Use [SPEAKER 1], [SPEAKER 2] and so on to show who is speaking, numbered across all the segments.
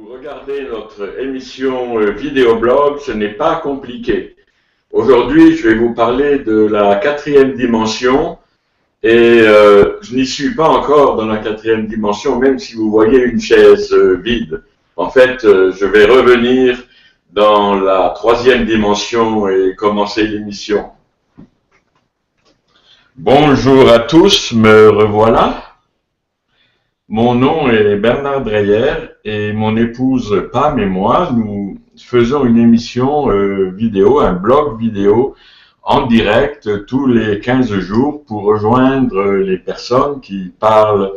[SPEAKER 1] Vous regardez notre émission vidéoblog, ce n'est pas compliqué. Aujourd'hui, je vais vous parler de la quatrième dimension et je n'y suis pas encore dans la quatrième dimension, même si vous voyez une chaise vide. En fait, je vais revenir dans la troisième dimension et commencer l'émission. Bonjour à tous, me revoilà. Mon nom est Bernard Dreyer et mon épouse Pam et moi, nous faisons une émission vidéo, un blog vidéo en direct tous les 15 jours pour rejoindre les personnes qui parlent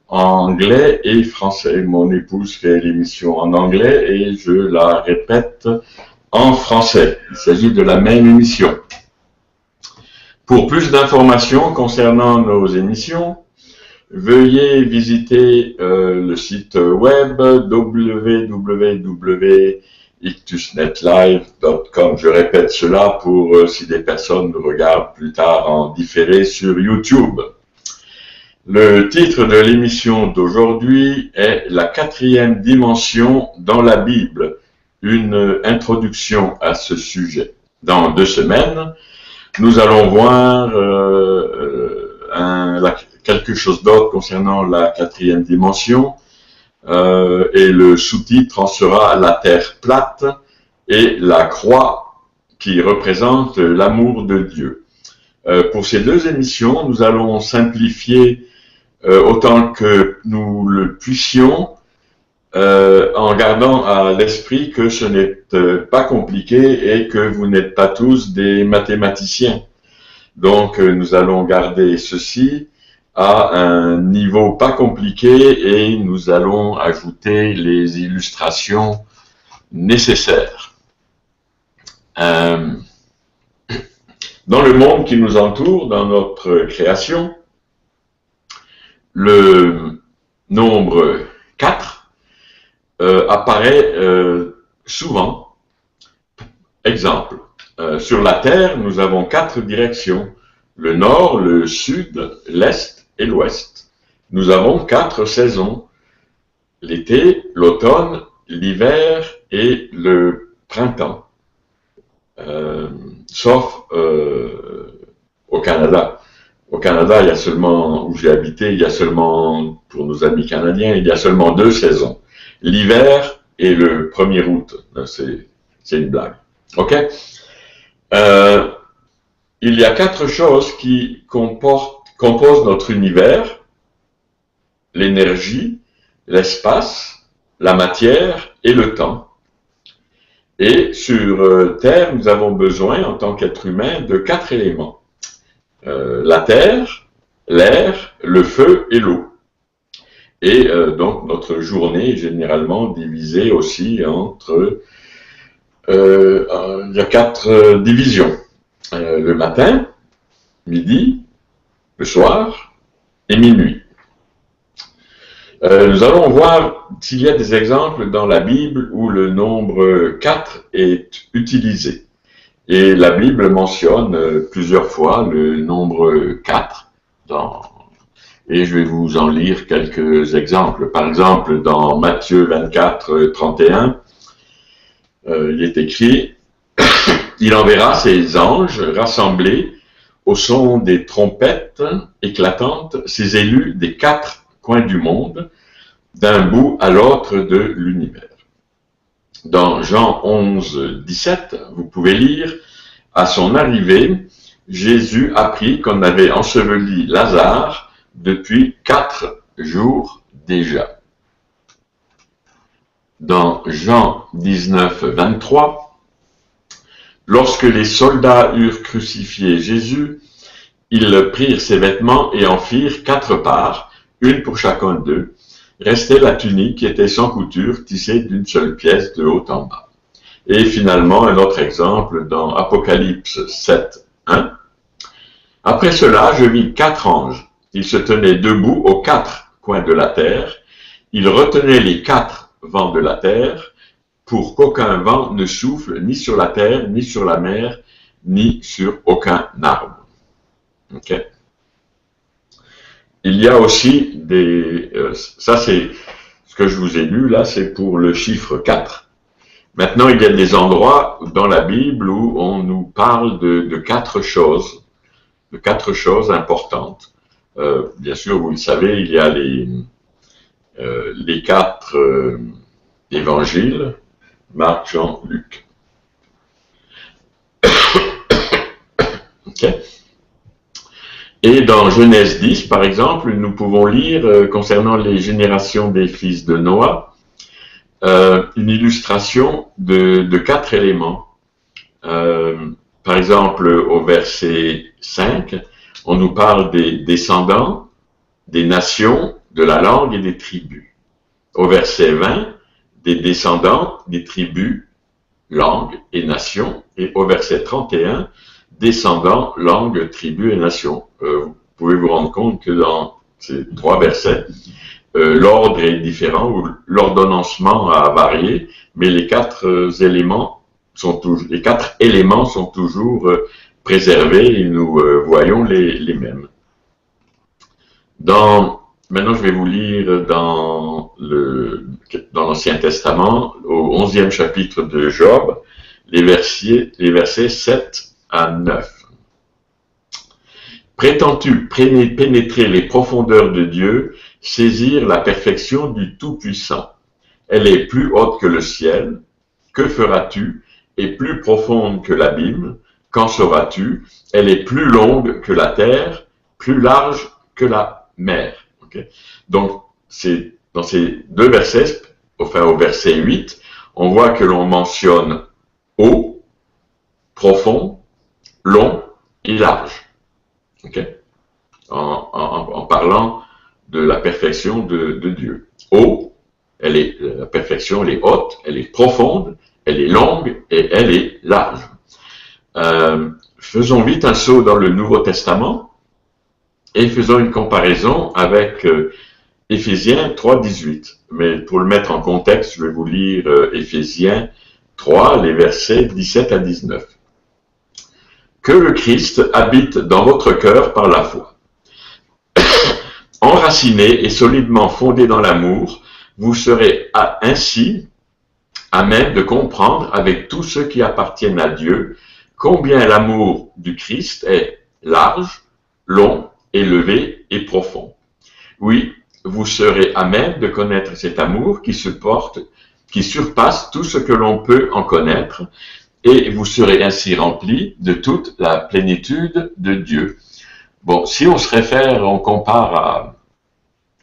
[SPEAKER 1] anglais et français. Mon épouse fait l'émission en anglais et je la répète en français. Il s'agit de la même émission. Pour plus d'informations concernant nos émissions, veuillez visiter le site web www.ictusnetlive.com. Je répète cela pour si des personnes nous regardent plus tard en différé sur YouTube. Le titre de l'émission d'aujourd'hui est « La quatrième dimension dans la Bible », une introduction à ce sujet. Dans 2 semaines, nous allons voir quelque chose d'autre concernant la quatrième dimension et le sous-titre en sera « La terre plate et la croix qui représente l'amour de Dieu ». Pour ces 2 émissions, nous allons simplifier autant que nous le puissions en gardant à l'esprit que ce n'est pas compliqué et que vous n'êtes pas tous des mathématiciens. Donc, nous allons garder ceci à un niveau pas compliqué et nous allons ajouter les illustrations nécessaires. Dans le monde qui nous entoure, dans notre création, le nombre 4 apparaît souvent. Exemple, sur la Terre, nous avons 4 directions, le nord, le sud, l'est et l'ouest. Nous avons 4 saisons, l'été, l'automne, l'hiver et le printemps. Sauf au Canada. Au Canada, il y a seulement, où j'ai habité, il y a seulement, pour nos amis canadiens, il y a seulement 2 saisons. L'hiver et le 1er août. C'est une blague. OK? Il y a 4 choses qui composent notre univers: l'énergie, l'espace, la matière et le temps. Et sur Terre, nous avons besoin, en tant qu'être humain, de 4 éléments. La terre, l'air, le feu et l'eau. Et donc, notre journée est généralement divisée aussi entre... il y a 4 divisions. Le matin, midi, le soir et minuit. Nous allons voir s'il y a des exemples dans la Bible où le nombre 4 est utilisé. Et la Bible mentionne plusieurs fois le nombre 4 et je vais vous en lire quelques exemples. Par exemple, dans Matthieu 24, 31, il est écrit « Il enverra ses anges rassemblés au son des trompettes éclatantes, ses élus des 4 coins du monde, d'un bout à l'autre de l'univers. » Dans Jean 11, 17, vous pouvez lire « À son arrivée, Jésus apprit qu'on avait enseveli Lazare depuis 4 jours déjà. » Dans Jean 19, 23, « Lorsque les soldats eurent crucifié Jésus, ils prirent ses vêtements et en firent 4 parts, une pour chacun d'eux. Restait la tunique qui était sans couture, tissée d'une seule pièce de haut en bas. » Et finalement, un autre exemple dans Apocalypse 7, 1. « Après cela, je vis 4 anges. Ils se tenaient debout aux 4 coins de la terre. Ils retenaient les 4 vents de la terre pour qu'aucun vent ne souffle ni sur la terre, ni sur la mer, ni sur aucun arbre. » Okay. Il y a aussi des... ça, c'est ce que je vous ai lu là, c'est pour le chiffre 4. Maintenant, il y a des endroits dans la Bible où on nous parle de quatre choses importantes. Bien sûr, vous le savez, il y a les quatre évangiles, Marc, Jean, Luc. Okay. Et dans Genèse 10, par exemple, nous pouvons lire, concernant les générations des fils de Noah, une illustration de quatre éléments. Par exemple, au verset 5, on nous parle des descendants, des nations, de la langue et des tribus. Au verset 20, des descendants, des tribus, langue et nations. Et au verset 31, descendants, langue, tribus et nations. Vous pouvez vous rendre compte que dans ces trois versets, l'ordre est différent ou l'ordonnancement a varié, mais les quatre éléments sont toujours préservés et nous voyons les mêmes. Maintenant, je vais vous lire dans l'Ancien Testament, au 11e chapitre de Job, les versets 7 à 9. Prétends-tu pénétrer les profondeurs de Dieu, saisir la perfection du Tout-Puissant? Elle est plus haute que le ciel. Que feras-tu? Et plus profonde que l'abîme. Qu'en sauras-tu? Elle est plus longue que la terre, plus large que la mer. Okay? Donc, dans ces deux versets, enfin au verset 8, on voit que l'on mentionne haut, profond, long et large. Okay? En parlant de la perfection de Dieu. Haut, la perfection, elle est haute, elle est profonde, elle est longue et elle est large. Faisons vite un saut dans le Nouveau Testament et faisons une comparaison avec Éphésiens 3,18. Mais pour le mettre en contexte, je vais vous lire Éphésiens 3, les versets 17 à 19. Que le Christ habite dans votre cœur par la foi. Enraciné et solidement fondé dans l'amour, vous serez ainsi à même de comprendre avec tous ceux qui appartiennent à Dieu combien l'amour du Christ est large, long, élevé et profond. Oui, vous serez à même de connaître cet amour qui surpasse tout ce que l'on peut en connaître, et vous serez ainsi remplis de toute la plénitude de Dieu. Bon, si on se réfère, on compare à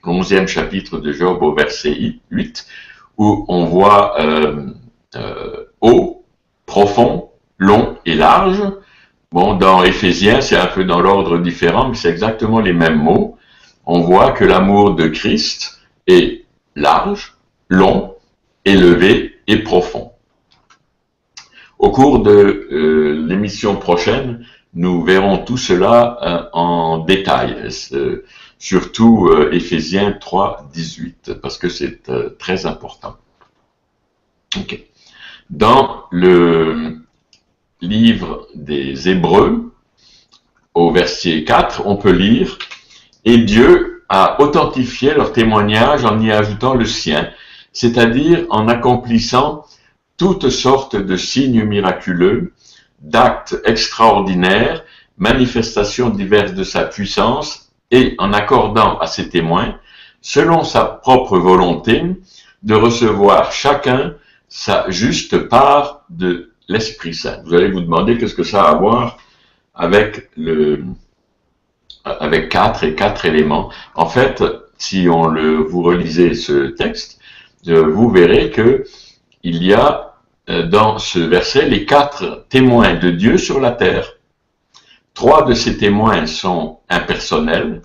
[SPEAKER 1] l'11e chapitre de Job au verset 8, où on voit haut, profond, long et large. Bon, dans Éphésiens, c'est un peu dans l'ordre différent, mais c'est exactement les mêmes mots. On voit que l'amour de Christ est large, long, élevé et profond. Au cours de l'émission prochaine, nous verrons tout cela en détail, surtout Éphésiens 3, 18, parce que c'est très important. Okay. Dans le livre des Hébreux, au verset 4, on peut lire « Et Dieu a authentifié leur témoignage en y ajoutant le sien, c'est-à-dire en accomplissant toutes sortes de signes miraculeux, d'actes extraordinaires, manifestations diverses de sa puissance, et en accordant à ses témoins, selon sa propre volonté, de recevoir chacun sa juste part de l'Esprit Saint. » Vous allez vous demander qu'est-ce que ça a à voir avec 4 et 4 éléments. En fait, si vous relisez ce texte, vous verrez que il y a dans ce verset les 4 témoins de Dieu sur la terre. 3 de ces témoins sont impersonnels,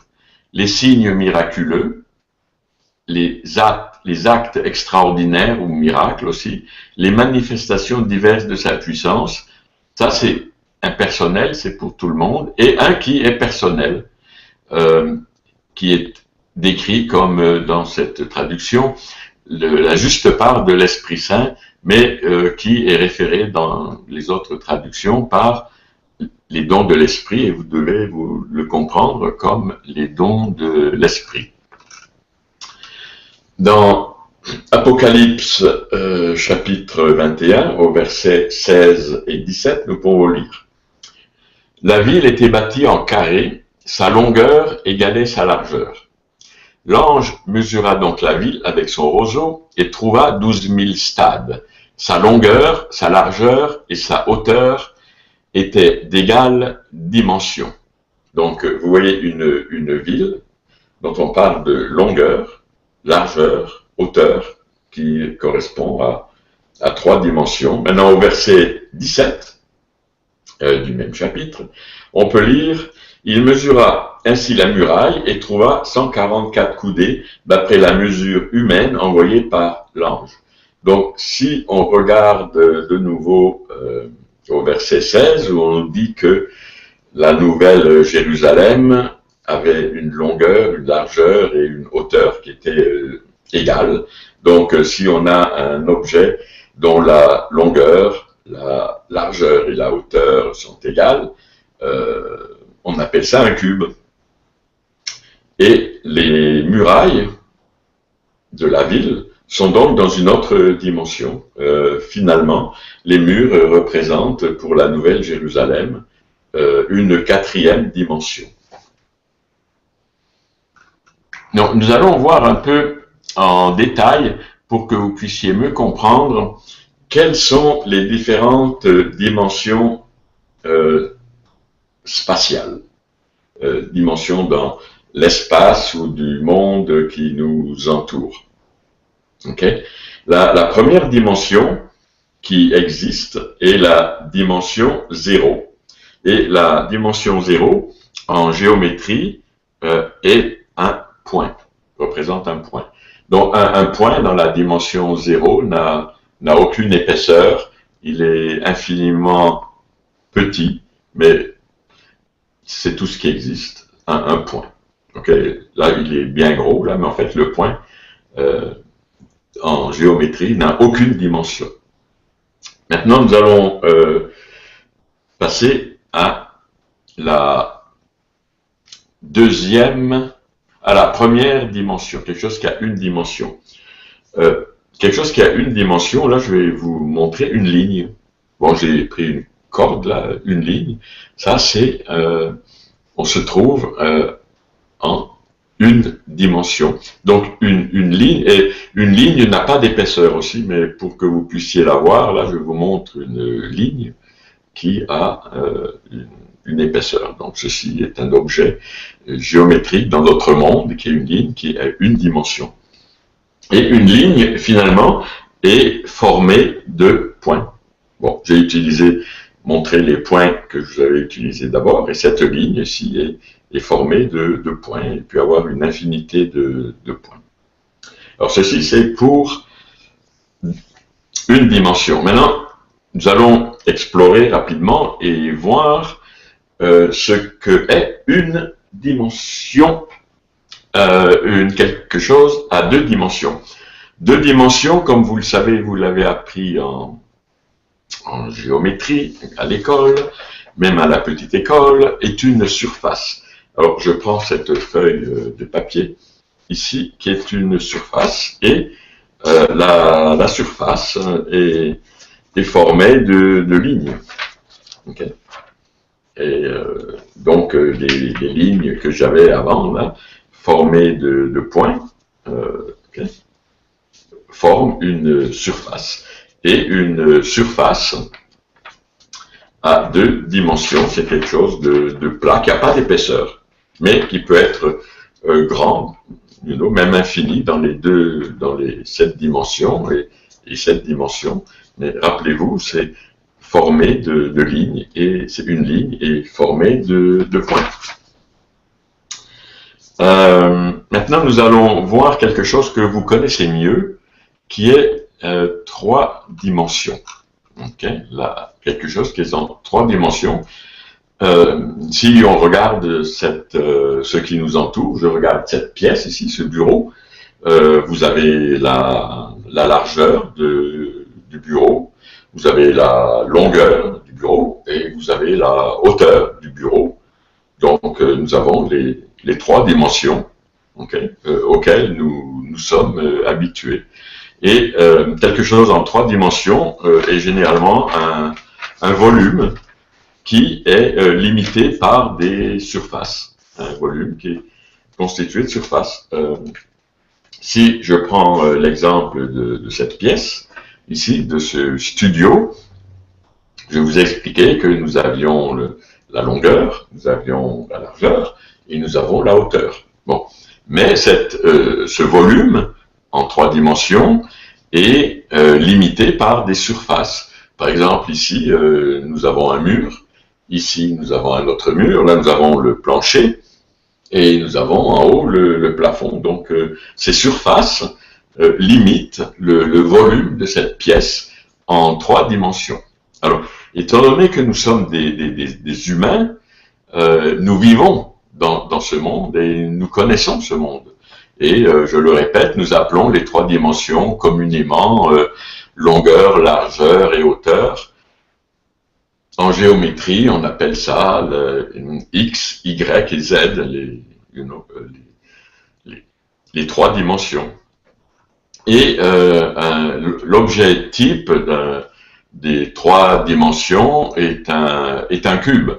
[SPEAKER 1] les signes miraculeux, les actes extraordinaires ou miracles aussi, les manifestations diverses de sa puissance. Ça, c'est impersonnel, c'est pour tout le monde, et un qui est personnel, qui est décrit comme dans cette traduction la juste part de l'Esprit Saint, mais qui est référé dans les autres traductions par les dons de l'Esprit, et vous devez vous le comprendre comme les dons de l'Esprit. Dans Apocalypse chapitre 21, au verset 16 et 17, nous pouvons lire. La ville était bâtie en carré, sa longueur égalait sa largeur. L'ange mesura donc la ville avec son roseau et trouva 12 000 stades. Sa longueur, sa largeur et sa hauteur étaient d'égale dimension. Donc, vous voyez une ville dont on parle de longueur, largeur, hauteur, qui correspond à 3 dimensions. Maintenant, au verset 17 du même chapitre, on peut lire « Il mesura ainsi la muraille et trouva 144 coudées d'après la mesure humaine envoyée par l'ange. » Donc, si on regarde de nouveau au verset 16, où on dit que la nouvelle Jérusalem avait une longueur, une largeur et une hauteur qui étaient égales. Donc, si on a un objet dont la longueur, la largeur et la hauteur sont égales, on appelle ça un cube. Et les murailles de la ville sont donc dans une autre dimension. Finalement, les murs représentent pour la nouvelle Jérusalem une 4e dimension. Donc, nous allons voir un peu en détail pour que vous puissiez mieux comprendre quelles sont les différentes dimensions spatiales, dimensions dans l'espace ou du monde qui nous entoure. Okay? La première dimension qui existe est la dimension 0. Et la dimension 0, en géométrie, est un point, représente un point. Donc, un point dans la dimension 0 n'a aucune épaisseur, il est infiniment petit, mais c'est tout ce qui existe, un point. Okay? Là, il est bien gros, là, mais en fait, le point, en géométrie, n'a aucune dimension. Maintenant, nous allons passer à la première dimension, quelque chose qui a une dimension. Quelque chose qui a une dimension, là, je vais vous montrer une ligne. Bon, j'ai pris une corde, là, une ligne. Ça, c'est, on se trouve en une dimension. Donc, une ligne, et une ligne n'a pas d'épaisseur aussi, mais pour que vous puissiez la voir, là, je vous montre une ligne qui a une épaisseur. Donc, ceci est un objet géométrique dans notre monde, qui est une ligne qui a une dimension. Et une ligne, finalement, est formée de points. Bon, j'ai montré les points que je vous avais utilisés d'abord, et cette ligne ici est formée de points, et puis avoir une infinité de points. Alors, ceci, c'est pour une dimension. Maintenant, nous allons explorer rapidement et voir ce que est une dimension, quelque chose à 2 dimensions. 2 dimensions, comme vous le savez, vous l'avez appris en géométrie, à l'école, même à la petite école, est une surface. Alors, je prends cette feuille de papier ici, qui est une surface, et la surface est formée de lignes. Okay. Et donc, les lignes que j'avais avant, là, formées de points, okay, forment une surface. Et une surface à 2 dimensions, c'est quelque chose de plat, qui n'a pas d'épaisseur, mais qui peut être grand, même infini dans les 7 dimensions et 7 dimensions. Mais rappelez-vous, c'est formé de lignes, et c'est une ligne est formée de points. Maintenant, nous allons voir quelque chose que vous connaissez mieux, qui est 3 dimensions. Okay? Là, quelque chose qui est en 3 dimensions. Si on regarde ce qui nous entoure, je regarde cette pièce ici, ce bureau, vous avez la largeur du bureau, vous avez la longueur du bureau et vous avez la hauteur du bureau. Donc, nous avons les 3 dimensions. okay, auquel nous sommes habitués. Et quelque chose en 3 dimensions est généralement un volume qui est limité par des surfaces. Un volume qui est constitué de surfaces. Si je prends l'exemple de cette pièce, ici, de ce studio, je vous ai expliqué que nous avions la longueur, nous avions la largeur, et nous avons la hauteur. Bon. Mais ce volume, en 3 dimensions, est limité par des surfaces. Par exemple, ici, nous avons un mur, ici, nous avons un autre mur, là, nous avons le plancher, et nous avons en haut le plafond. Donc, ces surfaces limitent le volume de cette pièce en 3 dimensions. Alors, étant donné que nous sommes des humains, nous vivons dans ce monde et nous connaissons ce monde. Et je le répète, nous appelons les 3 dimensions communément longueur, largeur et hauteur. En géométrie, on appelle ça X, Y et Z, les 3 dimensions. Et l'objet type des 3 dimensions est un cube.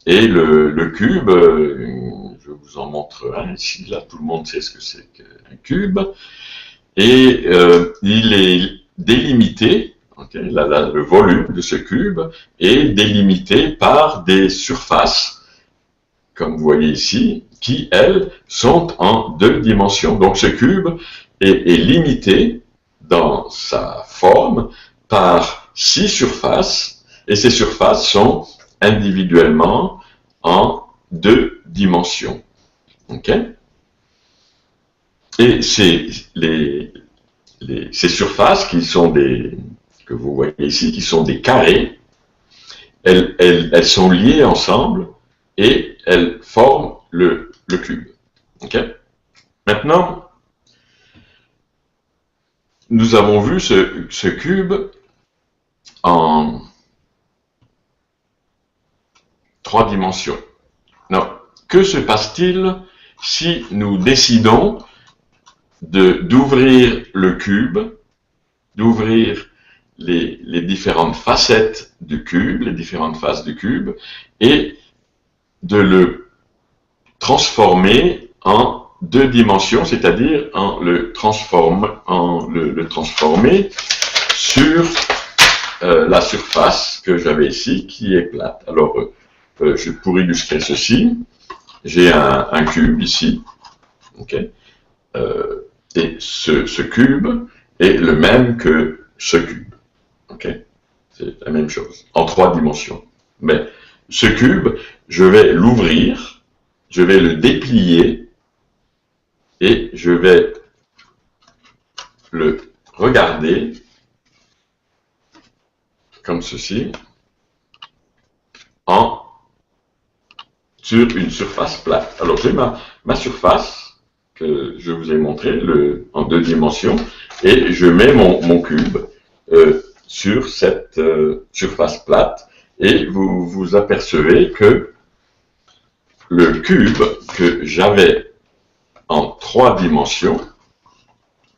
[SPEAKER 1] Et le cube, je vous en montre un ici, là tout le monde sait ce que c'est qu'un cube. Et il est délimité, okay, le volume de ce cube est délimité par des surfaces, comme vous voyez ici, qui, elles, sont en 2 dimensions. Donc ce cube est limité dans sa forme par 6 surfaces, et ces surfaces sont individuellement en 2 dimensions. Okay? Et ces surfaces que vous voyez ici, qui sont des carrés, elles sont liées ensemble et elles forment le cube. Okay? Maintenant, nous avons vu ce cube en 3 dimensions. Non. Que se passe-t-il si nous décidons d'ouvrir le cube, d'ouvrir les différentes facettes du cube, les différentes faces du cube, et de le transformer en 2 dimensions, c'est-à-dire le transformer sur la surface que j'avais ici, qui est plate. Alors, pour illustrer ceci, j'ai un cube ici, okay, et ce cube est le même que ce cube. Okay, c'est la même chose, en 3 dimensions. Mais ce cube, je vais l'ouvrir, je vais le déplier, et je vais le regarder comme ceci, sur une surface plate. Alors j'ai ma surface que je vous ai montrée en 2 dimensions, et je mets mon cube sur cette surface plate, et vous vous apercevez que le cube que j'avais en 3 dimensions,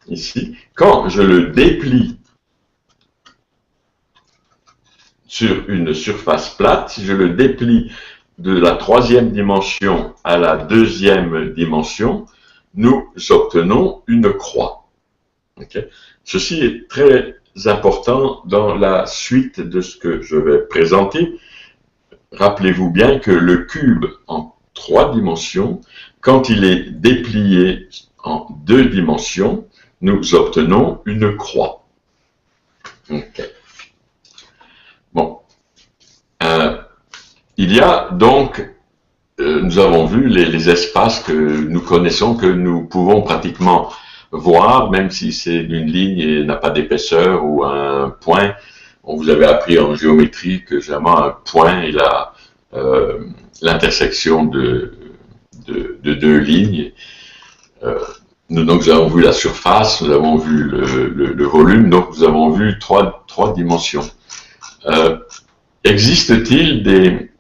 [SPEAKER 1] ici, quand je le déplie sur une surface plate, si je le déplie de la 3e dimension à la 2e dimension, nous obtenons une croix. Okay? Ceci est très important dans la suite de ce que je vais présenter. Rappelez-vous bien que le cube en 3 dimensions, quand il est déplié en 2 dimensions, nous obtenons une croix. Okay. Bon. Il y a donc, nous avons vu les espaces que nous connaissons, que nous pouvons pratiquement voir, même si c'est une ligne et n'a pas d'épaisseur, ou un point. On vous avait appris en géométrie que généralement un point est l'intersection de 2 lignes. Nous avons vu la surface, nous avons vu le volume, donc nous avons vu 3 dimensions. Existe-t-il des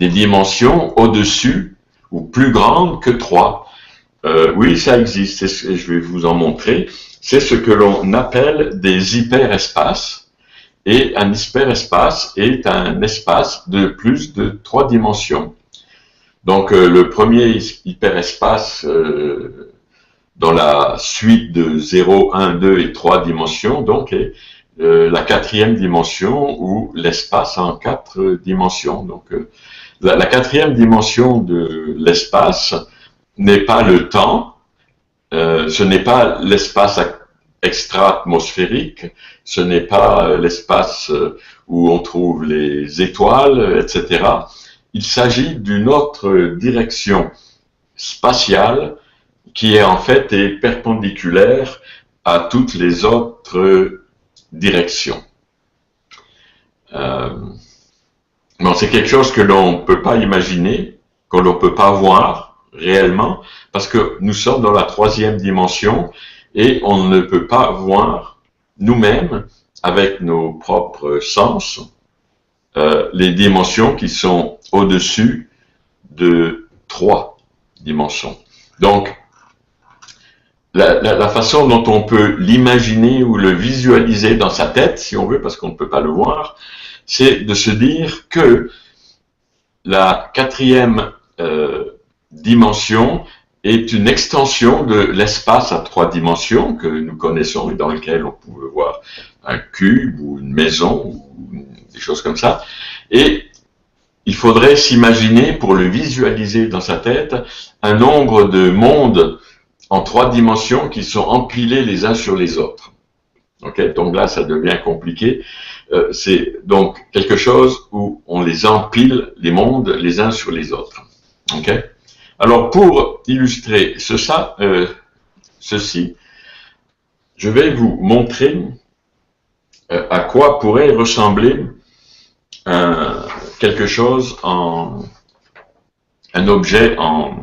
[SPEAKER 1] dimensions au-dessus ou plus grandes que 3? Oui, ça existe, et je vais vous en montrer. C'est ce que l'on appelle des hyperespaces. Et un hyperespace est un espace de plus de 3 dimensions. Donc, le premier hyperespace dans la suite de 0, 1, 2 et 3 dimensions, donc, est la 4e dimension ou l'espace en 4 dimensions. Donc, la 4e dimension de l'espace n'est pas le temps, ce n'est pas l'espace extra-atmosphérique, ce n'est pas l'espace où on trouve les étoiles, etc. Il s'agit d'une autre direction spatiale qui est en fait est perpendiculaire à toutes les autres directions. Bon, c'est quelque chose que l'on ne peut pas imaginer, que l'on ne peut pas voir réellement, parce que nous sommes dans la 3e dimension et on ne peut pas voir nous-mêmes, avec nos propres sens, les dimensions qui sont au-dessus de 3 dimensions. Donc, la façon dont on peut l'imaginer ou le visualiser dans sa tête, si on veut, parce qu'on ne peut pas le voir, c'est de se dire que la 4e dimension est une extension de l'espace à 3 dimensions que nous connaissons et dans lequel on pouvait voir un cube ou une maison ou des choses comme ça. Et il faudrait s'imaginer, pour le visualiser dans sa tête, un nombre de mondes en 3 dimensions qui sont empilés les uns sur les autres. Okay, donc là, ça devient compliqué. C'est donc quelque chose où on les empile, les mondes, les uns sur les autres. Okay? Alors, pour illustrer ceci, je vais vous montrer à quoi pourrait ressembler quelque chose un objet en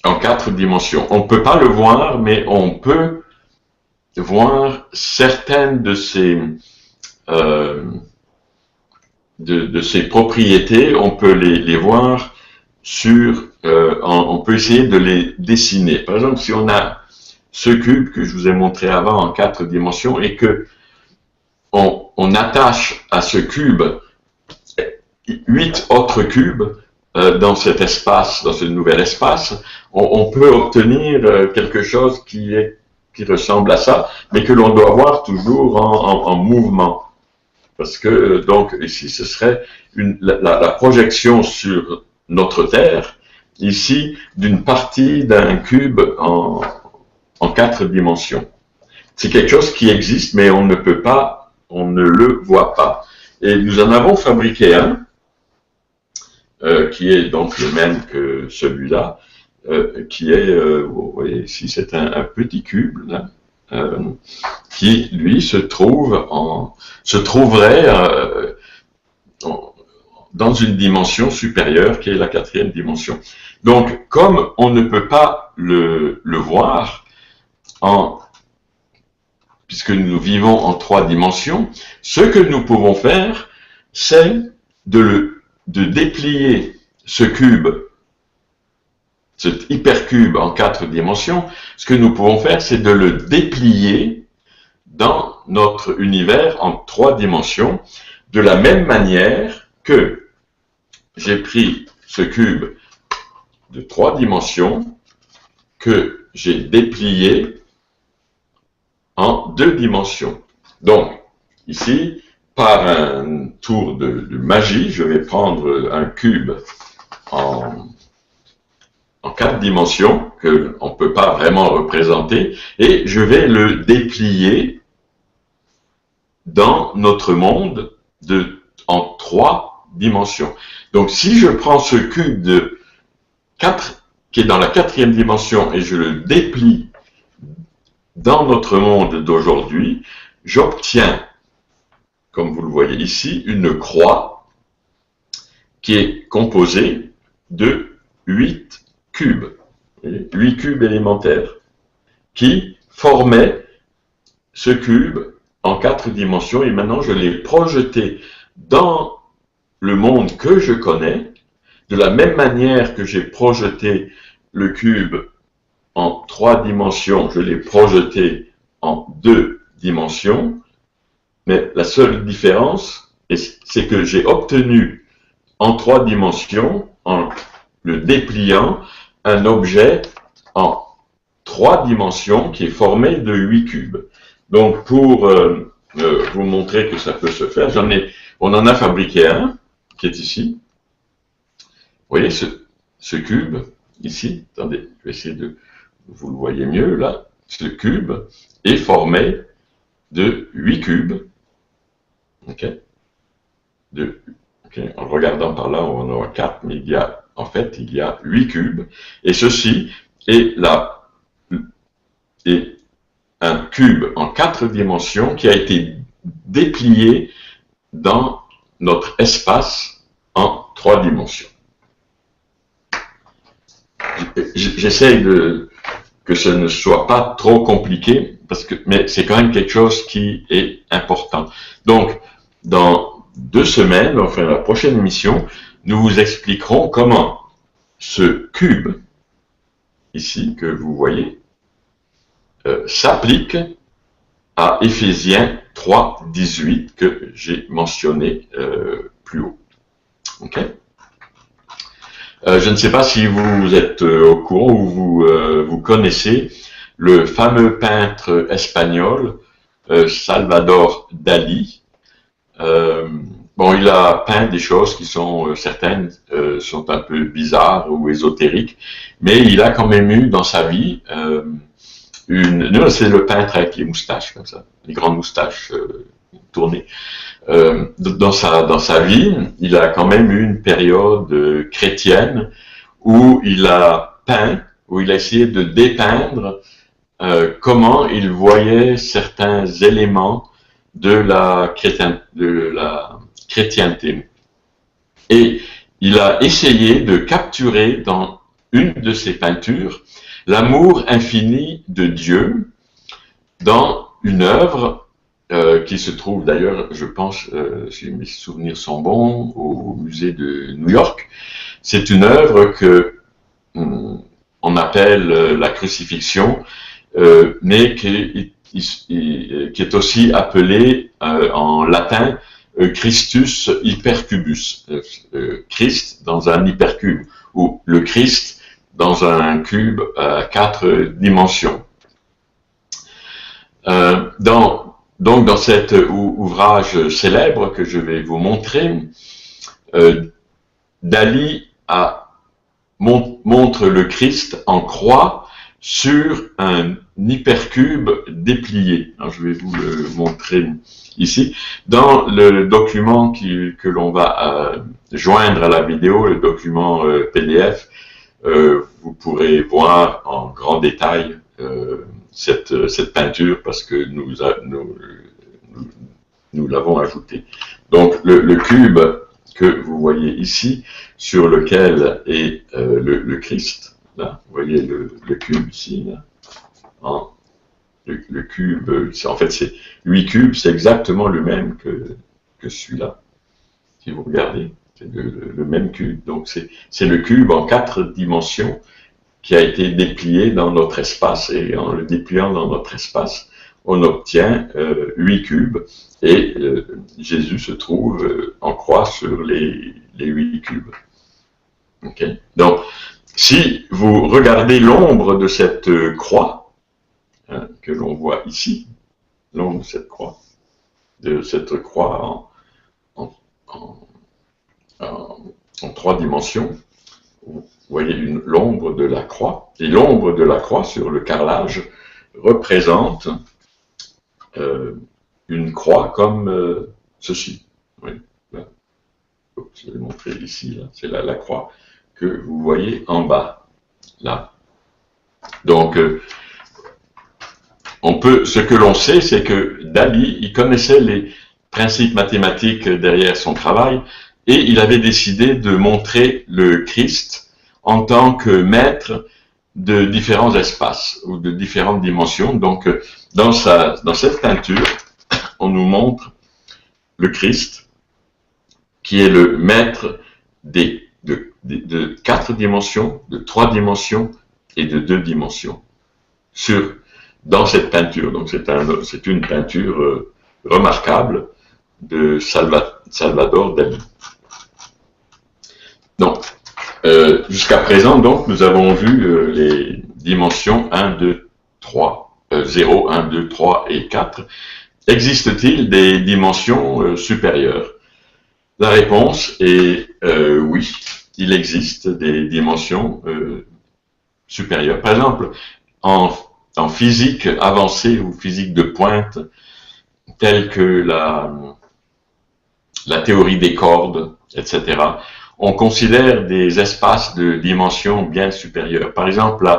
[SPEAKER 1] 4 dimensions. On ne peut pas le voir, mais on peut voir certaines de ces propriétés. On peut les voir on peut essayer de les dessiner. Par exemple, si on a ce cube que je vous ai montré avant en 4 dimensions et que on attache à ce cube 8 autres cubes dans cet espace, dans ce nouvel espace, on peut obtenir quelque chose qui ressemble à ça, mais que l'on doit voir toujours en mouvement. Parce que, donc, ici, ce serait la projection sur notre Terre, ici, d'une partie d'un cube en 4 dimensions. C'est quelque chose qui existe, mais on ne le voit pas. Et nous en avons fabriqué un, qui est donc le même que celui-là, qui est, vous voyez ici, c'est un petit cube, là, qui, lui, se trouverait dans une dimension supérieure, qui est la 4e dimension. Donc, comme on ne peut pas le voir, puisque nous vivons en 3 dimensions, ce que nous pouvons faire, c'est de déplier ce cube, cet hypercube en 4 dimensions. Ce que nous pouvons faire, c'est de le déplier dans notre univers en 3 dimensions, de la même manière que j'ai pris ce cube de 3 dimensions, que j'ai déplié en 2 dimensions. Donc, ici, par un tour de magie, je vais prendre un cube en 4 dimensions, qu'on ne peut pas vraiment représenter, et je vais le déplier dans notre monde en 3 dimensions. Donc, si je prends ce cube de 4, qui est dans la 4e dimension, et je le déplie dans notre monde d'aujourd'hui, j'obtiens, comme vous le voyez ici, une croix qui est composée de 8 cubes, 8 cubes élémentaires, qui formaient ce cube en 4 dimensions, et maintenant je l'ai projeté dans le monde que je connais, de la même manière que j'ai projeté le cube en 3 dimensions, je l'ai projeté en 2 dimensions, mais la seule différence, c'est que j'ai obtenu en 3 dimensions, en le dépliant, un objet en 3 dimensions qui est formé de 8 cubes. Donc pour vous montrer que ça peut se faire, on en a fabriqué un qui est ici. Vous voyez ce cube ici, attendez, je vais essayer de vous le voyez mieux là. Ce cube est formé de 8 cubes. Ok. En regardant par là, on en aura 4, mais en fait, il y a 8 cubes. Et ceci est un cube en 4 dimensions qui a été déplié dans notre espace en 3 dimensions. J'essaye que ce ne soit pas trop compliqué, mais c'est quand même quelque chose qui est important. Donc, dans 2 semaines, enfin la prochaine émission, nous vous expliquerons comment ce cube, ici, que vous voyez, s'applique à Éphésiens 3, 18, que j'ai mentionné plus haut. Ok? Je ne sais pas si vous êtes au courant ou vous connaissez le fameux peintre espagnol Salvador Dalí. Bon, il a peint des choses qui sont, certaines sont un peu bizarres ou ésotériques, mais il a quand même eu dans sa vie c'est le peintre avec les moustaches comme ça, les grandes moustaches tournées. Dans sa vie, il a quand même eu une période chrétienne où il a peint, où il a essayé de dépeindre comment il voyait certains éléments de la chrétienté. Et il a essayé de capturer dans une de ses peintures l'amour infini de Dieu dans une œuvre qui se trouve d'ailleurs, je pense, si mes souvenirs sont bons, au musée de New York. C'est une œuvre que on appelle la crucifixion, mais qui est aussi appelée en latin Christus hypercubus, Christ dans un hypercube, ou le Christ dans un cube à 4 dimensions. Donc dans cet ouvrage célèbre que je vais vous montrer, Dalí montre le Christ en croix sur un hypercube déplié. Alors, je vais vous le montrer ici. Dans le document que l'on va joindre à la vidéo, le document PDF, vous pourrez voir en grand détail cette peinture parce que nous l'avons ajoutée. Donc le cube que vous voyez ici, sur lequel est le Christ, là, vous voyez le cube ici, là, le cube, en fait c'est 8 cubes, c'est exactement le même que celui-là, si vous regardez. C'est le même cube, donc c'est le cube en 4 dimensions qui a été déplié dans notre espace, et en le dépliant dans notre espace, on obtient 8 cubes, et Jésus se trouve en croix sur les 8 cubes. Okay. Donc, si vous regardez l'ombre de cette croix, que l'on voit ici, l'ombre de cette croix en 3 dimensions, vous voyez l'ombre de la croix, et l'ombre de la croix sur le carrelage représente une croix comme ceci. Oui, là. Je vais montrer ici, là. C'est la croix que vous voyez en bas, là. Donc, ce que l'on sait, c'est que Dalí, il connaissait les principes mathématiques derrière son travail, et il avait décidé de montrer le Christ en tant que maître de différents espaces ou de différentes dimensions. Donc, dans cette peinture, on nous montre le Christ, qui est le maître de de 4 dimensions, de 3 dimensions et de 2 dimensions dans cette peinture. Donc c'est une peinture remarquable de Salvador Dalí. Donc, jusqu'à présent, donc, nous avons vu les dimensions 1, 2, 3, 0, 1, 2, 3 et 4. Existe-t-il des dimensions supérieures? La réponse est oui, il existe des dimensions supérieures. Par exemple, en physique avancée ou physique de pointe, telle que la théorie des cordes, etc., on considère des espaces de dimensions bien supérieures. Par exemple,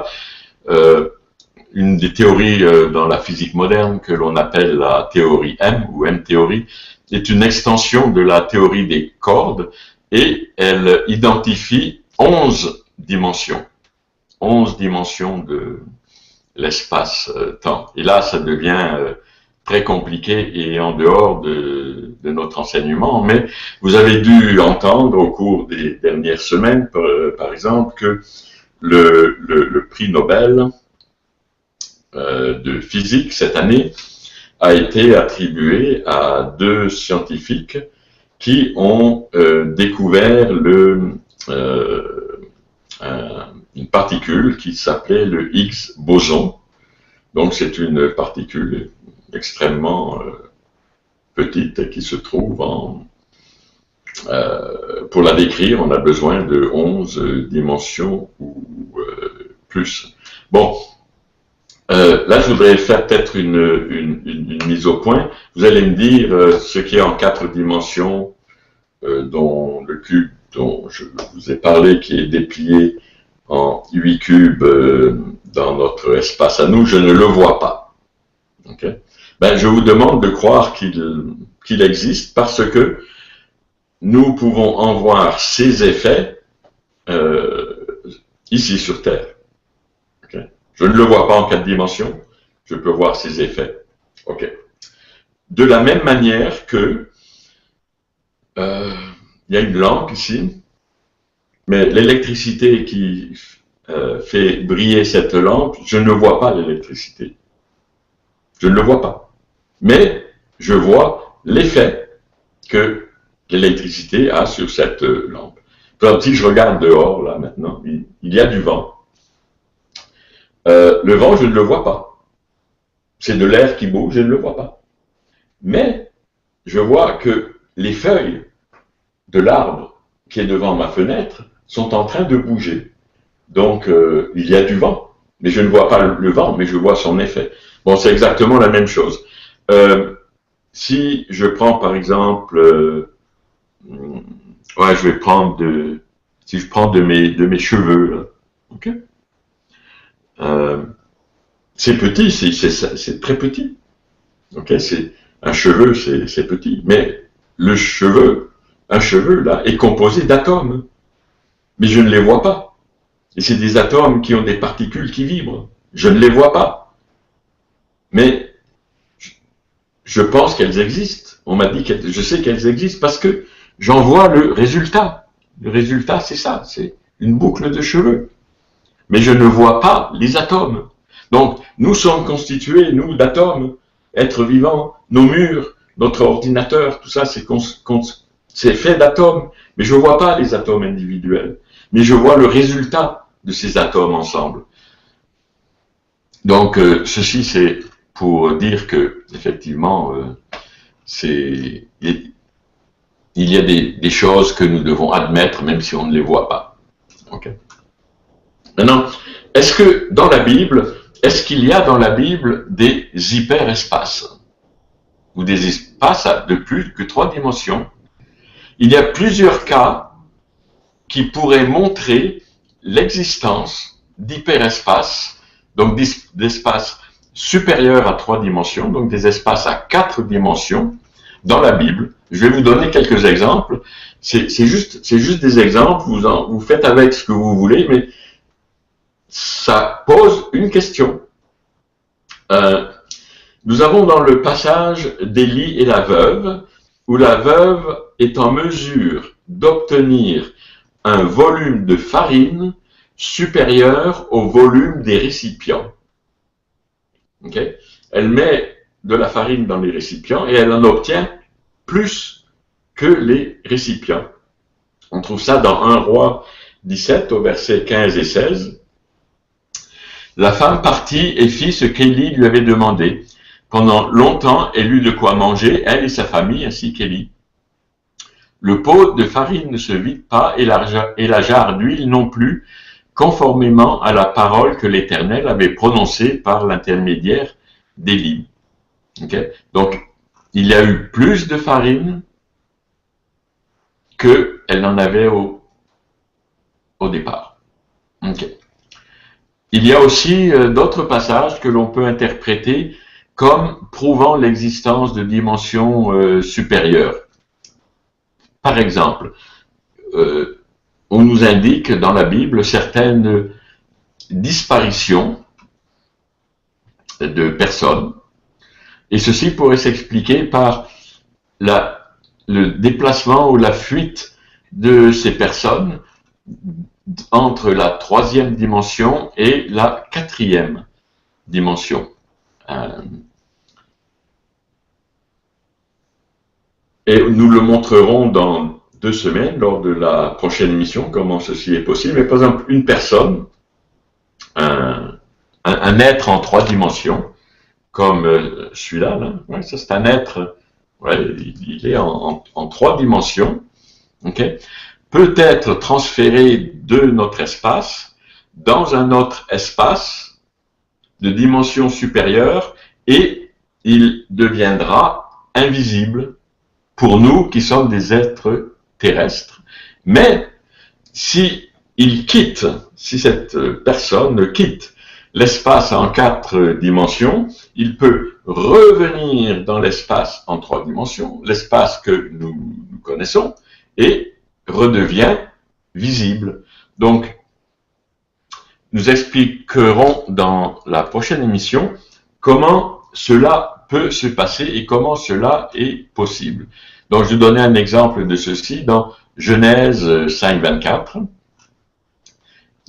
[SPEAKER 1] une des théories dans la physique moderne que l'on appelle la théorie M ou M-théorie est une extension de la théorie des cordes et elle identifie 11 dimensions. 11 dimensions de l'espace-temps. Et là, ça devient très compliqué et en dehors de notre enseignement, mais vous avez dû entendre au cours des dernières semaines, par exemple, que le prix Nobel de physique cette année a été attribué à 2 scientifiques qui ont découvert une particule qui s'appelait le Higgs boson. Donc c'est une particule extrêmement petite qui se trouve pour la décrire, on a besoin de 11 dimensions ou plus. Bon, là je voudrais faire peut-être une mise au point. Vous allez me dire ce qui est en 4 dimensions, dont le cube dont je vous ai parlé, qui est déplié en 8 cubes dans notre espace à nous, je ne le vois pas. Okay? Ben, je vous demande de croire qu'il existe parce que nous pouvons en voir ses effets ici sur Terre. Okay? Je ne le vois pas en 4 dimensions, je peux voir ses effets. Okay. De la même manière que il y a une lampe ici, mais l'électricité qui fait briller cette lampe, je ne vois pas l'électricité. Je ne le vois pas. Mais je vois l'effet que l'électricité a sur cette lampe. Par exemple, si je regarde dehors, là, maintenant, il y a du vent. Le vent, je ne le vois pas. C'est de l'air qui bouge, je ne le vois pas. Mais je vois que les feuilles de l'arbre qui est devant ma fenêtre sont en train de bouger. Donc, il y a du vent. Mais je ne vois pas le vent, mais je vois son effet. Bon, c'est exactement la même chose. Si je prends, par exemple, je vais prendre si je prends de mes cheveux, là, ok? C'est petit, c'est très petit. Ok, un cheveu, c'est petit, mais un cheveu là, est composé d'atomes, mais je ne les vois pas. Et c'est des atomes qui ont des particules qui vibrent. Je ne les vois pas. Mais je pense qu'elles existent. On m'a dit je sais qu'elles existent parce que j'en vois le résultat. Le résultat, c'est ça, c'est une boucle de cheveux. Mais je ne vois pas les atomes. Donc, nous sommes constitués, nous, d'atomes, êtres vivants, nos murs, notre ordinateur, tout ça, c'est fait d'atomes. Mais je ne vois pas les atomes individuels. Mais je vois le résultat de ces atomes ensemble. Donc, ceci, c'est pour dire que, effectivement, il y a des choses que nous devons admettre, même si on ne les voit pas. Okay. Maintenant, est-ce qu'il y a dans la Bible des hyperespaces ou des espaces de plus que 3 dimensions? Il y a plusieurs cas qui pourraient montrer l'existence d'hyperespaces, donc d'espaces supérieurs à 3 dimensions, donc des espaces à 4 dimensions dans la Bible. Je vais vous donner quelques exemples. C'est juste des exemples, vous faites avec ce que vous voulez, mais ça pose une question. Nous avons dans le passage d'Élie et la veuve, où la veuve est en mesure d'obtenir un volume de farine supérieur au volume des récipients. Okay? Elle met de la farine dans les récipients et elle en obtient plus que les récipients. On trouve ça dans 1 Roi 17 au verset 15 et 16. La femme partit et fit ce qu'Élie lui avait demandé. Pendant longtemps, elle eut de quoi manger, elle et sa famille, ainsi qu'Élie. Le pot de farine ne se vide pas et la jarre d'huile non plus, conformément à la parole que l'Éternel avait prononcée par l'intermédiaire d'Élie. Okay? Donc, il y a eu plus de farine qu'elle n'en avait au départ. Okay. Il y a aussi d'autres passages que l'on peut interpréter comme prouvant l'existence de dimensions supérieures. Par exemple, on nous indique dans la Bible certaines disparitions de personnes, et ceci pourrait s'expliquer par le déplacement ou la fuite de ces personnes entre la 3e dimension et la 4e dimension. Et nous le montrerons dans 2 semaines, lors de la prochaine émission, comment ceci est possible. Mais par exemple, une personne, un être en 3 dimensions, comme celui-là, là, ouais, ça c'est un être, ouais, il est en 3 dimensions, okay, peut être transféré de notre espace dans un autre espace de dimension supérieure et il deviendra invisible pour nous qui sommes des êtres terrestres. Mais si cette personne quitte l'espace en 4 dimensions, il peut revenir dans l'espace en 3 dimensions, l'espace que nous connaissons, et redevient visible. Donc, nous expliquerons dans la prochaine émission comment cela peut se passer et comment cela est possible. Donc, je vais donner un exemple de ceci dans Genèse 5, 24.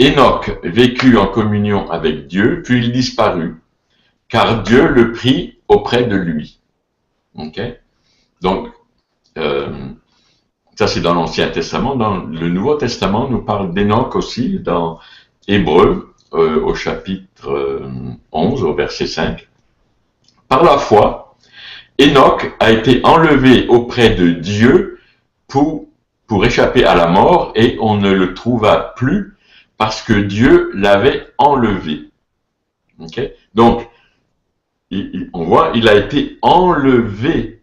[SPEAKER 1] Enoch vécut en communion avec Dieu, puis il disparut, car Dieu le prit auprès de lui. Okay? Donc, ça c'est dans l'Ancien Testament. Dans le Nouveau Testament, on nous parle d'Enoch aussi, dans Hébreux, au chapitre 11, au verset 5. Par la foi, Enoch a été enlevé auprès de Dieu pour échapper à la mort et on ne le trouva plus parce que Dieu l'avait enlevé. Okay? Donc, on voit, il a été enlevé,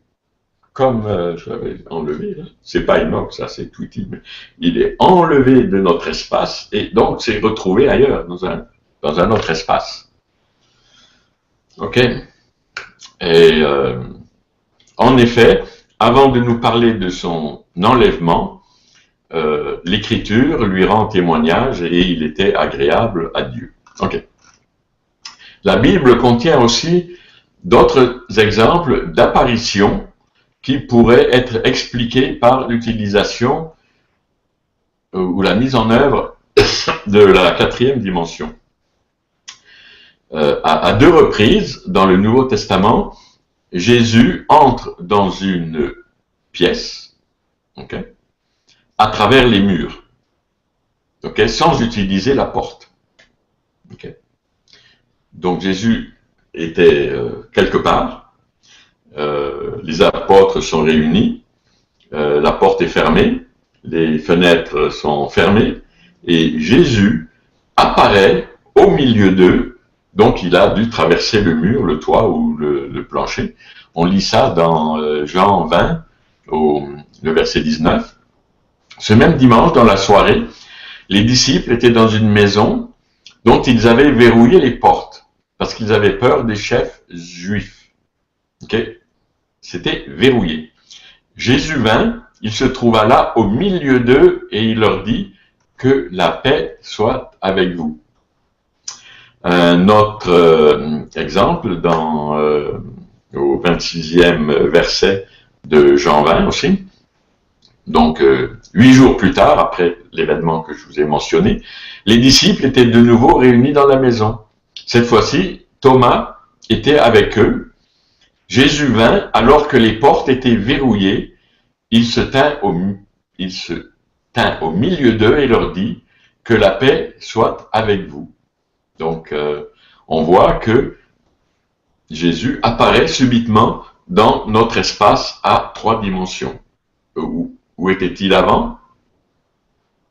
[SPEAKER 1] comme je l'avais enlevé, là. C'est pas Enoch, ça c'est Tweety, mais il est enlevé de notre espace et donc s'est retrouvé ailleurs, dans un autre espace. Ok? Et en effet, avant de nous parler de son enlèvement, l'Écriture lui rend témoignage et il était agréable à Dieu. Ok. La Bible contient aussi d'autres exemples d'apparitions qui pourraient être expliquées par l'utilisation ou la mise en œuvre de la 4e dimension. À 2 reprises, dans le Nouveau Testament, Jésus entre dans une pièce, okay, à travers les murs, okay, sans utiliser la porte. Okay. Donc Jésus était quelque part, les apôtres sont réunis, la porte est fermée, les fenêtres sont fermées, et Jésus apparaît au milieu d'eux. Donc, il a dû traverser le mur, le toit ou le plancher. On lit ça dans Jean 20, le verset 19. Ce même dimanche, dans la soirée, les disciples étaient dans une maison dont ils avaient verrouillé les portes parce qu'ils avaient peur des chefs juifs. Okay? C'était verrouillé. Jésus vint, il se trouva là au milieu d'eux et il leur dit que la paix soit avec vous. Un autre exemple au 26e verset de Jean 20 aussi. Donc, 8 jours plus tard, après l'événement que je vous ai mentionné, les disciples étaient de nouveau réunis dans la maison. Cette fois-ci, Thomas était avec eux. Jésus vint alors que les portes étaient verrouillées. Il se tint au milieu d'eux et leur dit « Que la paix soit avec vous ». Donc, on voit que Jésus apparaît subitement dans notre espace à 3 dimensions. Où était-il avant?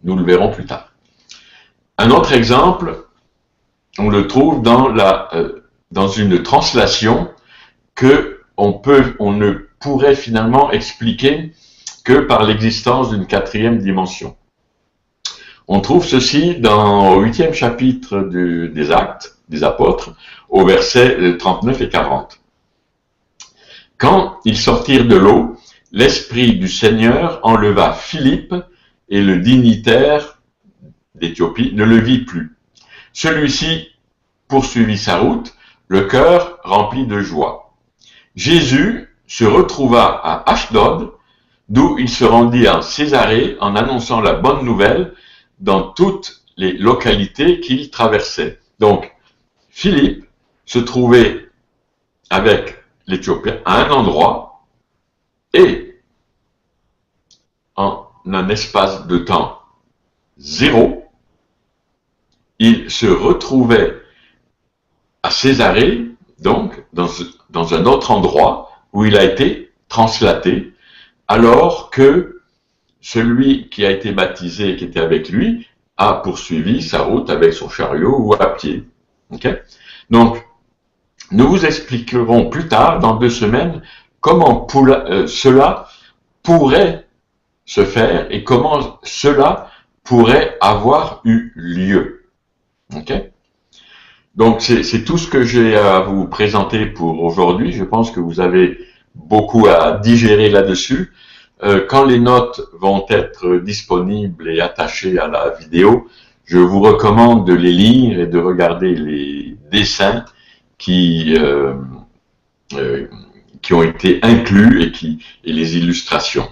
[SPEAKER 1] Nous le verrons plus tard. Un autre exemple, on le trouve dans une translation que on ne pourrait finalement expliquer que par l'existence d'une 4e dimension. On trouve ceci au 8e chapitre des Actes des Apôtres, au verset 39 et 40. Quand ils sortirent de l'eau, l'Esprit du Seigneur enleva Philippe et le dignitaire d'Éthiopie ne le vit plus. Celui-ci poursuivit sa route, le cœur rempli de joie. Jésus se retrouva à Ashdod, d'où il se rendit en Césarée en annonçant la bonne nouvelle dans toutes les localités qu'il traversait. Donc, Philippe se trouvait avec l'Éthiopien à un endroit et en un espace de temps 0, il se retrouvait à Césarée, donc dans un autre endroit où il a été translaté, alors que celui qui a été baptisé, qui était avec lui, a poursuivi sa route avec son chariot ou à pied. Okay? Donc, nous vous expliquerons plus tard, dans 2 semaines, comment cela pourrait se faire et comment cela pourrait avoir eu lieu. Okay? Donc, c'est tout ce que j'ai à vous présenter pour aujourd'hui. Je pense que vous avez beaucoup à digérer là-dessus. Quand les notes vont être disponibles et attachées à la vidéo, je vous recommande de les lire et de regarder les dessins qui ont été inclus et les illustrations.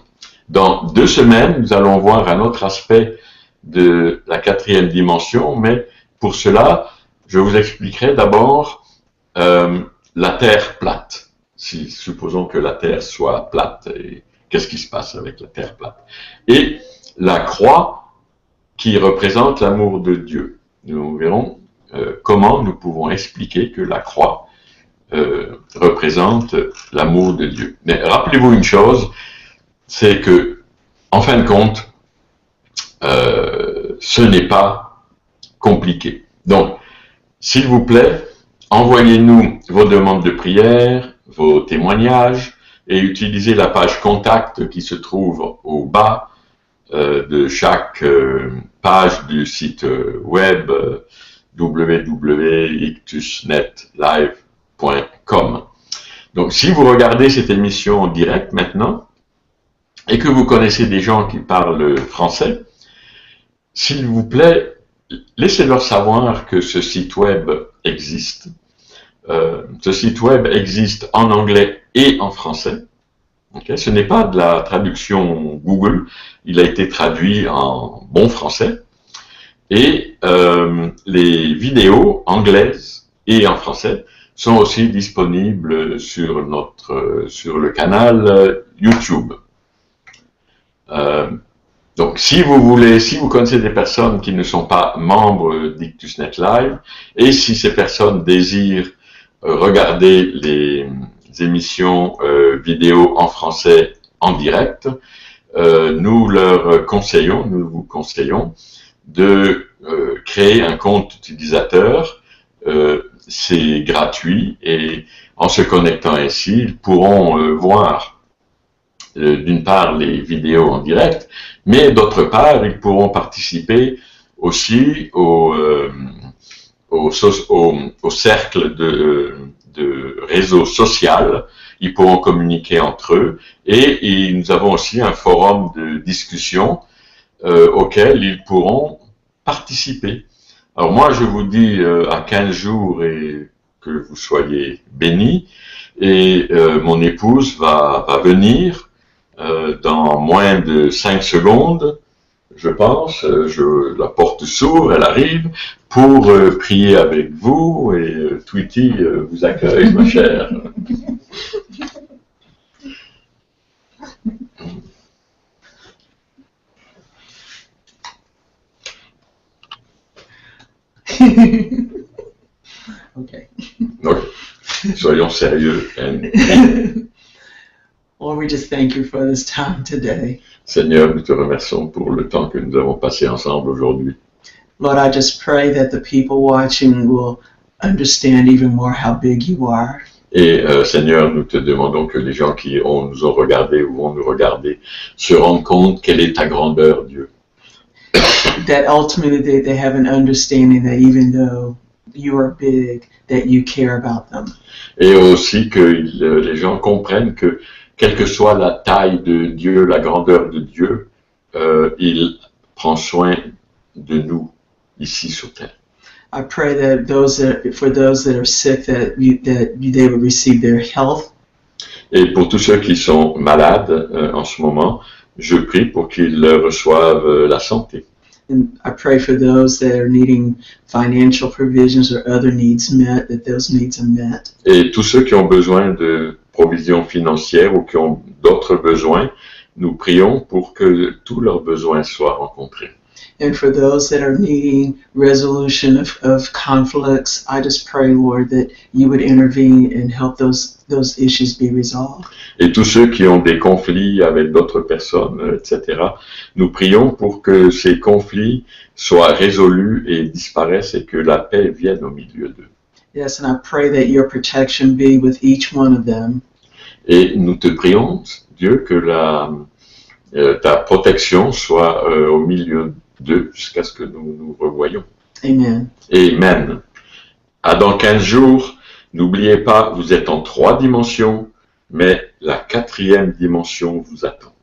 [SPEAKER 1] Dans 2 semaines, nous allons voir un autre aspect de la 4e dimension, mais pour cela, je vous expliquerai d'abord la Terre plate. Supposons que la Terre soit plate, et qu'est-ce qui se passe avec la Terre plate? Et la croix qui représente l'amour de Dieu. Nous verrons comment nous pouvons expliquer que la croix représente l'amour de Dieu. Mais rappelez-vous une chose, c'est que, en fin de compte, ce n'est pas compliqué. Donc, s'il vous plaît, envoyez-nous vos demandes de prière, vos témoignages, et utilisez la page contact qui se trouve au bas de chaque page du site web www.ictusnetlive.com. Donc, si vous regardez cette émission en direct maintenant, et que vous connaissez des gens qui parlent français, s'il vous plaît, laissez-leur savoir que ce site web existe. Ce site web existe en anglais et en français. Okay? Ce n'est pas de la traduction Google, il a été traduit en bon français. Et les vidéos anglaises et en français sont aussi disponibles sur le canal YouTube. Donc, si vous connaissez des personnes qui ne sont pas membres d'Ictusnet Live, et si ces personnes désirent regarder les émissions vidéo en français en direct, nous vous conseillons de créer un compte utilisateur. C'est gratuit et en se connectant ainsi, ils pourront voir d'une part les vidéos en direct, mais d'autre part, ils pourront participer aussi au cercle de réseau social. Ils pourront communiquer entre eux et nous avons aussi un forum de discussion auquel ils pourront participer. Alors moi, je vous dis à 15 jours et que vous soyez bénis, et mon épouse va venir dans moins de 5 secondes, je pense. La porte s'ouvre, elle arrive pour prier avec vous et Tweety vous accueille, ma chère.
[SPEAKER 2] Okay.
[SPEAKER 1] Donc, soyons sérieux.
[SPEAKER 2] Lord, we just thank you for this time today.
[SPEAKER 1] Seigneur, nous te remercions pour le temps que nous avons passé ensemble aujourd'hui.
[SPEAKER 2] Lord, I just pray that the people watching will understand even more how big you are.
[SPEAKER 1] Et Seigneur, nous te demandons que les gens qui nous ont regardés ou vont nous regarder se rendent compte quelle est ta grandeur, Dieu.
[SPEAKER 2] That ultimately they have an understanding that even though you are big, that you care about them.
[SPEAKER 1] Et aussi que les gens comprennent que quelle que soit la taille de Dieu, la grandeur de Dieu, il prend soin de nous ici sur terre.
[SPEAKER 2] I pray that for those that are sick, they will receive their health.
[SPEAKER 1] Et pour tous ceux qui sont malades en ce moment, je prie pour qu'ils reçoivent la santé.
[SPEAKER 2] And I pray for those that are needing financial provisions or other needs met, that those needs are met.
[SPEAKER 1] Et tous ceux qui ont besoin de provisions financières ou qui ont d'autres besoins, nous prions pour que tous leurs besoins soient rencontrés.
[SPEAKER 2] And for those that are needing resolution of conflicts, I just pray, Lord, that you would intervene and help those issues be resolved.
[SPEAKER 1] Et tous ceux qui ont des conflits avec d'autres personnes, etc., nous prions pour que ces conflits soient résolus et disparaissent et que la paix vienne au milieu d'eux.
[SPEAKER 2] Yes, and I pray that your protection be with each one of them.
[SPEAKER 1] Et nous te prions, Dieu, que ta protection soit au milieu d'eux jusqu'à ce que nous nous revoyions.
[SPEAKER 2] Amen.
[SPEAKER 1] Amen. À dans 15 jours, n'oubliez pas, vous êtes en 3 dimensions, mais la 4e dimension vous attend.